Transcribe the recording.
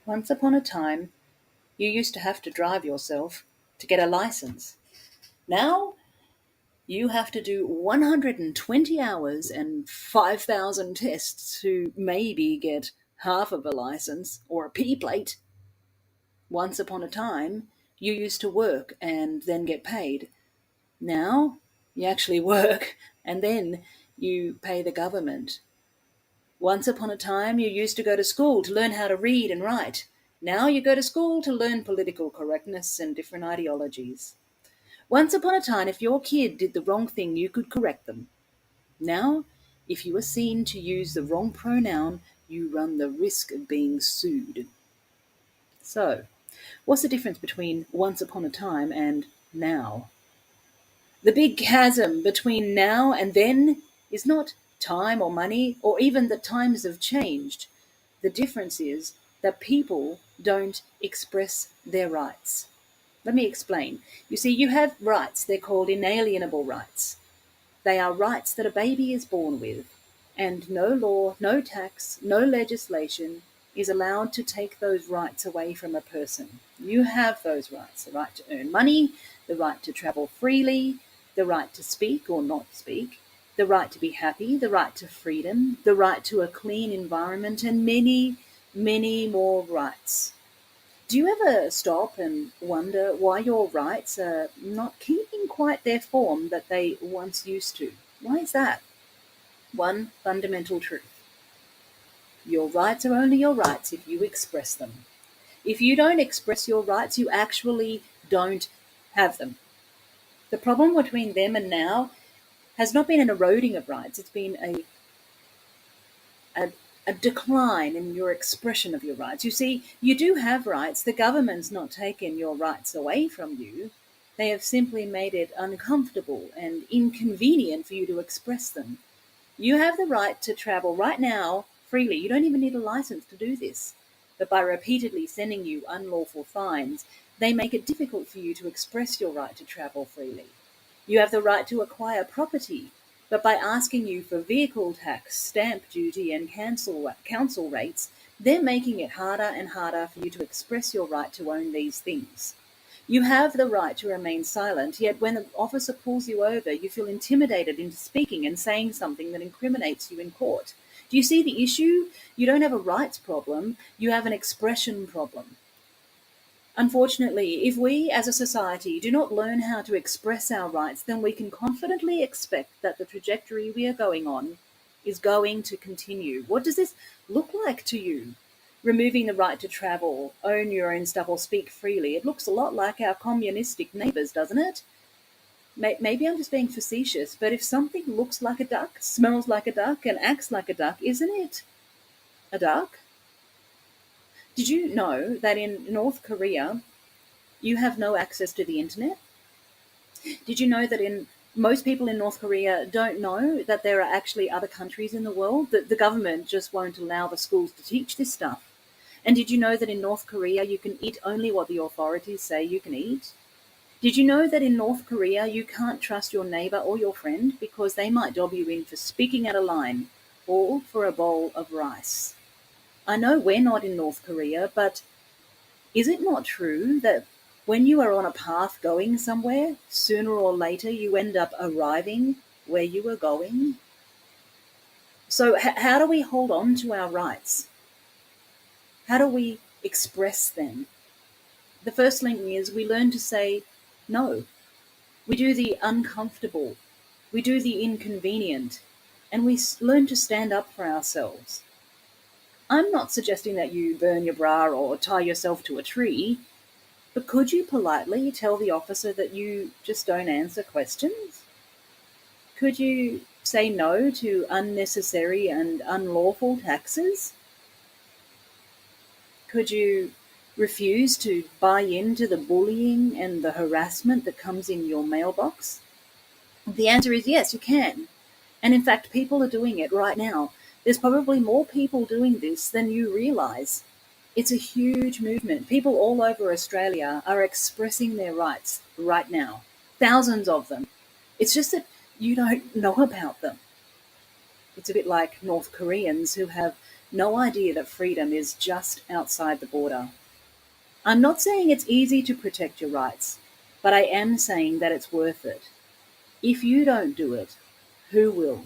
Once upon a time, you used to have to drive yourself to get a license. Now, you have to do 120 hours and 5,000 tests to maybe get half of a license or a P plate. Once upon a time, you used to work and then get paid. Now, you actually work and then you pay the government. Once upon a time, you used to go to school to learn how to read and write. Now you go to school to learn political correctness and different ideologies. Once upon a time, if your kid did the wrong thing, you could correct them. Now, if you are seen to use the wrong pronoun, you run the risk of being sued. So, what's the difference between once upon a time and now? The big chasm between now and then is not time or money or even that times have changed. The difference is that people don't express their rights. Let me explain. You see, you have rights. They're called inalienable rights. They are rights that a baby is born with, and no law, no tax, no legislation is allowed to take those rights away from a person. You have those rights: the right to earn money, the right to travel freely, the right to speak or not speak, the right to be happy, the right to freedom, the right to a clean environment, and many, many more rights. Do you ever stop and wonder why your rights are not keeping quite their form that they once used to? Why is that? One fundamental truth: your rights are only your rights if you express them. If you don't express your rights, you actually don't have them. The problem between them and now has not been an eroding of rights, it's been a, a decline in your expression of your rights. You see, you do have rights. The government's not taken your rights away from you. They have simply made it uncomfortable and inconvenient for you to express them. You have the right to travel right now freely. You don't even need a license to do this. But by repeatedly sending you unlawful fines, they make it difficult for you to express your right to travel freely. You have the right to acquire property, but by asking you for vehicle tax, stamp duty, and council rates, they're making it harder and harder for you to express your right to own these things. You have the right to remain silent, yet when an officer pulls you over, you feel intimidated into speaking and saying something that incriminates you in court. Do you see the issue? You don't have a rights problem, you have an expression problem. Unfortunately, if we as a society do not learn how to express our rights, then we can confidently expect that the trajectory we are going on is going to continue. What does this look like to you? Removing the right to travel, own your own stuff, or speak freely. It looks a lot like our communistic neighbours, doesn't it? Maybe I'm just being facetious, but if something looks like a duck, smells like a duck, and acts like a duck, isn't it a duck? Did you know that in North Korea, you have no access to the internet? Did you know that most people in North Korea don't know that there are actually other countries in the world? That the government just won't allow the schools to teach this stuff. And did you know that in North Korea you can eat only what the authorities say you can eat? Did you know that in North Korea you can't trust your neighbor or your friend because they might dob you in for speaking out of line or for a bowl of rice? I know we're not in North Korea, but is it not true that when you are on a path going somewhere, sooner or later you end up arriving where you were going? So, how do we hold on to our rights? How do we express them? The first thing is we learn to say no. We do the uncomfortable, we do the inconvenient, and we learn to stand up for ourselves. I'm not suggesting that you burn your bra or tie yourself to a tree, but could you politely tell the officer that you just don't answer questions? Could you say no to unnecessary and unlawful taxes? Could you refuse to buy into the bullying and the harassment that comes in your mailbox? The answer is yes, you can. And in fact, people are doing it right now. There's probably more people doing this than you realize. It's a huge movement. People all over Australia are expressing their rights right now. Thousands of them. It's just that you don't know about them. It's a bit like North Koreans who have no idea that freedom is just outside the border. I'm not saying it's easy to protect your rights, but I am saying that it's worth it. If you don't do it, who will?